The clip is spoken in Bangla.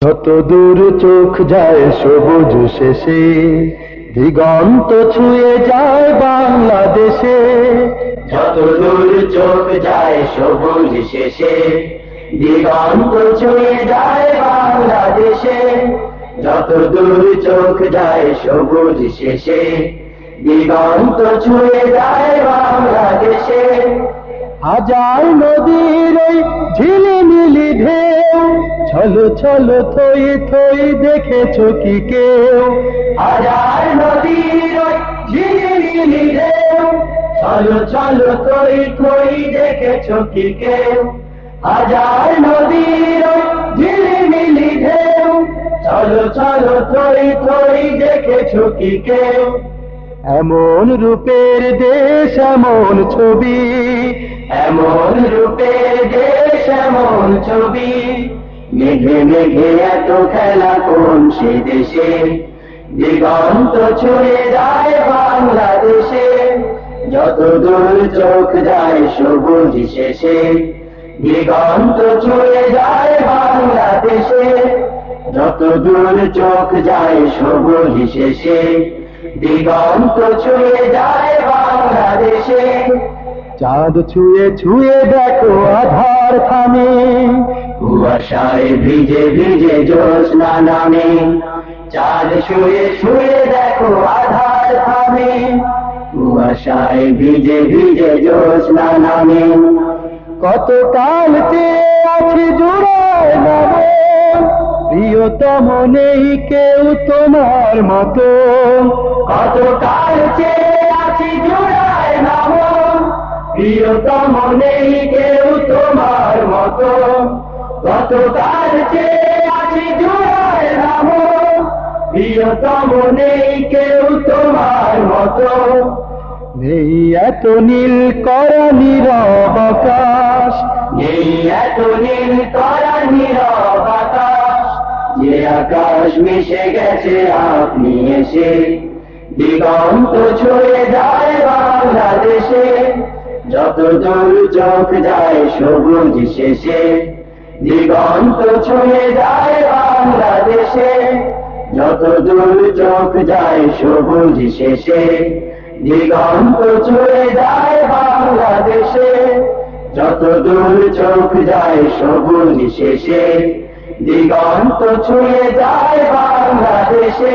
যত দূর চোখ যায় সবুজ শেষে, দিগন্ত ছুঁয়ে যায় বাংলাদেশে। যত দূর চোখ যায় সবুজ শেষে, দিগন্ত ছুঁয়ে যায় বাংলাদেশে। যত দূর চোখ যায় সবুজ শেষে, দিগন্ত ছুঁয়ে যায় বাংলাদেশে। হাজার নদীর ওই ঝিলিমিলি ঢেউ, ছলো ছলো থই থই দেখেছো কি কেউ? হাজার নদীর ওই ঝিলিমিলি ঢেউ, ছলো ছলো থই থই দেখেছো কি কেউ? হাজার নদীর ওই ঝিলিমিলি ঢেউ, ছলো ছলো থই থই দেখেছো কি কেউ? এমন রূপের দেশ এমন ছবি, এমন রূপের দেশ এমন ছবি। মেঘে মেঘে এত খেলা কোন সে দেশে, দিগন্ত ছুঁয়ে যায় বাংলাদেশে। যত দূর চোখ যায় সবুজ শেষে, দিগন্ত ছুঁয়ে যায় বাংলাদেশে। যত দূর চোখ যায় সবুজ শেষে, দিগন্ত ছুঁয়ে যায় বাংলাদেশে। চাঁদ ছুঁয়ে ছুঁয়ে দেখো আধার থামে, কুয়াশায় ভিজে ভিজে জ্যোৎস্না নামে। চাঁদ ছুঁয়ে ছুঁয়ে দেখো আধার থামে, কুয়াশায় ভিজে ভিজে জ্যোৎস্না নামে। কত কাল চেয়ে আছি জুড়ায় নব, প্রিয়তম নেই কেউ তোমার মতো। কত কাল চেয়ে আছি জুড়ায় নাম, প্রিয়তম নেই কেউ তোমার মতো। কত কাল চেয়ে আছি জুড়ায় নাম, প্রিয়তম নেই কেউ তোমার মতো। নেই এত নীল করা নীরব আকাশ, নেই এত নীল করা নীরব আকাশ। যে আকাশ মিশে গেছে আপনি এসে, দিগন্ত ছুঁয়ে যায় বাংলাদেশে। যত দূর চোখ যায় সবুজ শেষে, দিগন্ত ছুঁয়ে যায় বাংলাদেশে। যত দূর চোখ যায় সবুজ শেষে, দিগন্ত ছুঁয়ে যায় বাংলাদেশে। যত দূর চোখ যায় সবুজ শেষে, দিগন্ত ছুঁয়ে যায় বাংলাদেশে।